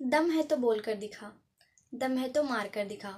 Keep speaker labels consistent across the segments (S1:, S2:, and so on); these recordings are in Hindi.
S1: दम है तो बोल कर दिखा, दम है तो मार कर दिखा,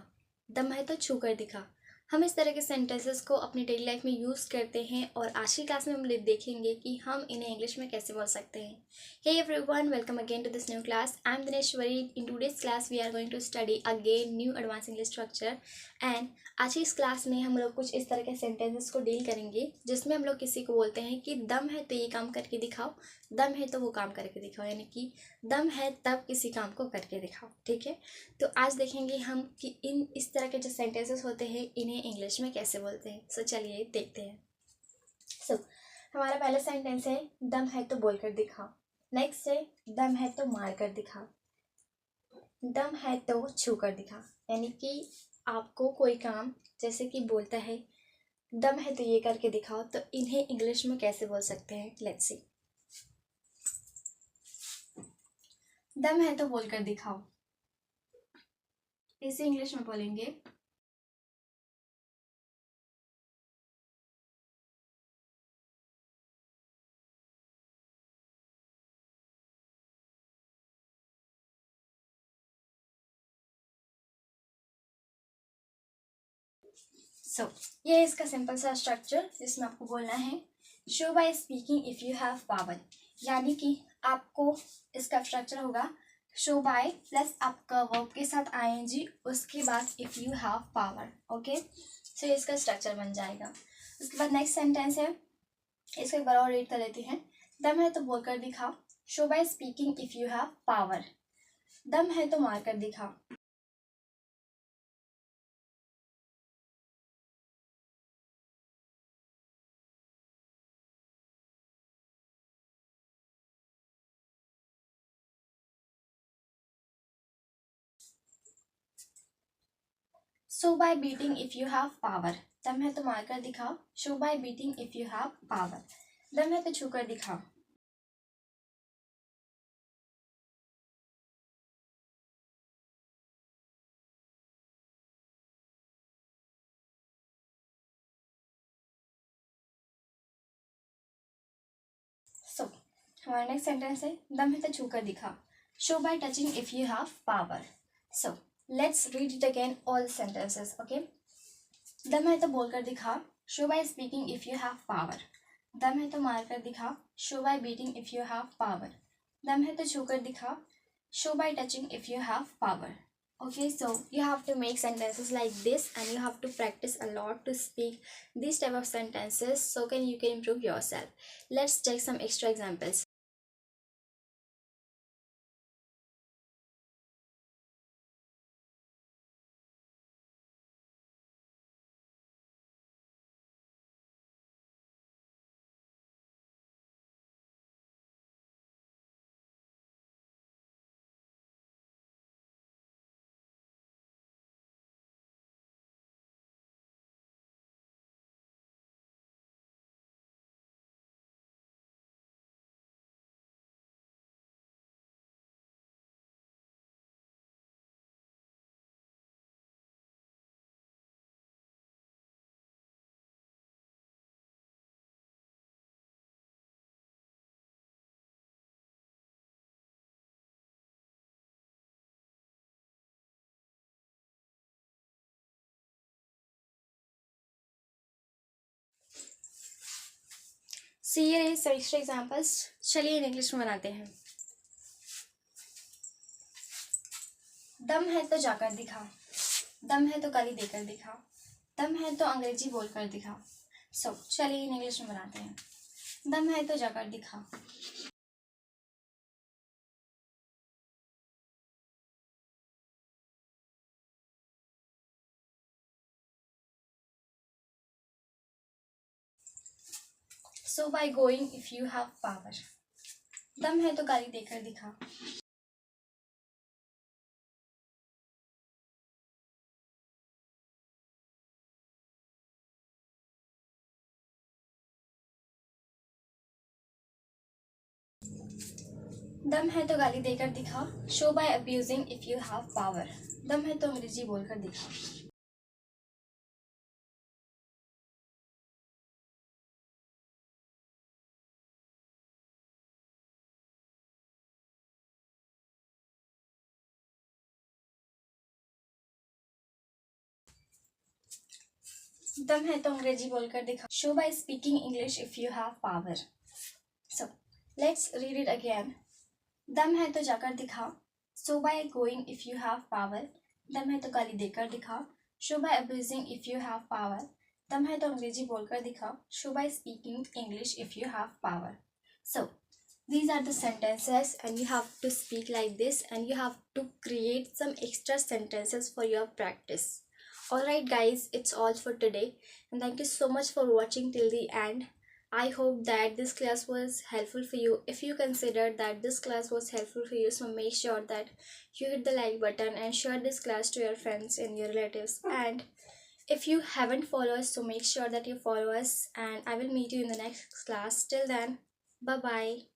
S1: दम है तो छू कर दिखा। हम इस तरह के सेंटेंसेस को अपनी डेली लाइफ में यूज़ करते हैं और आज की क्लास में हम देखेंगे कि हम इन्हें इंग्लिश में कैसे बोल सकते हैं। Hey everyone, welcome again to this new class. I am Dineshwari. In today's class we are going to study again new advance English structure. And आज की इस क्लास में हम लोग कुछ इस तरह के सेंटेंसेस को डील करेंगे जिसमें हम लोग किसी को बोलते हैं कि दम है तो ये काम करके दिखाओ, दम है तो वो काम करके दिखाओ, यानी कि दम है तब किसी काम को करके दिखाओ। ठीक है, तो आज देखेंगे हम कि इन इस तरह के जो सेंटेंसेस होते हैं इन्हें इंग्लिश में कैसे बोलते हैं। सो चलिए देखते हैं। सो हमारा पहला सेंटेंस है दम है तो बोल कर दिखाओ। नेक्स्ट है दम है तो मार कर दिखाओ, दम है तो छू कर दिखा। यानी कि आपको कोई काम जैसे कि बोलता है दम है तो ये करके दिखाओ, तो इन्हें इंग्लिश में कैसे बोल सकते हैं। Let's see. दम है तो बोल कर दिखाओ, इसे इंग्लिश में बोलेंगे सो ये है इसका सिंपल सा स्ट्रक्चर जिसमें आपको बोलना है show by speaking if you have power. यानी कि आपको इसका स्ट्रक्चर होगा शो बाय प्लस आपका वर्ब के साथ आईएनजी, उसके बाद if you have power. Okay, so ये इसका स्ट्रक्चर बन जाएगा। उसके बाद नेक्स्ट सेंटेंस है, इसको एक बार और रीड कर लेते हैं। दम है तो बोलकर दिखाओ, show by speaking if you have power. दम है तो मार कर दिखाओ, show by beating if you have power. दम है तो मार कर दिखाओ, show by beating if you have power. दम है तो छू कर दिखाओ, सो हमारा नेक्स्ट सेंटेंस है दम है तो छू कर दिखा, show bye touching if you have power. So let's read it again all sentences. Okay, दम है तो बोलकर दिखा, show by speaking if you have power. दम है तो मार कर दिखा, show bye beating if you have power. दम है तो छू कर दिखा, show by touching if you have power. Okay, so you have to make sentences like this and you have to practice a lot to speak these type of sentences so you can improve yourself. Let's take some extra examples. See here some extra examples. चलिए इन इंग्लिश में बनाते हैं। दम है तो जाकर दिखा, दम है तो गाली देकर दिखा, दम है तो अंग्रेजी बोलकर दिखा। सो चलिए इन इंग्लिश में बनाते हैं। दम है तो जाकर दिखा, so by going if you have power. दम है तो गाली देकर दिखा, दम है तो गाली देकर दिखा, show by abusing if you have power. दम है तो अंग्रेजी बोलकर दिखा। दम है तो अंग्रेजी बोलकर दिखा. Show by speaking English if you have power. So let's read it again. दम है तो जाकर दिखा. Show by going if you have power. दम है तो गाली देकर दिखा. Show by abusing if you have power. दम है तो अंग्रेजी बोलकर दिखा. Show by speaking English if you have power. So these are the sentences and you have to speak like this and you have to create some extra sentences for your practice. Alright guys, it's all for today and thank you so much for watching till the end. I hope that this class was helpful for you. If you consider that this class was helpful for you, so make sure that you hit the like button and share this class to your friends and your relatives. And if you haven't followed us, so make sure that you follow us and I will meet you in the next class. Till then, bye bye.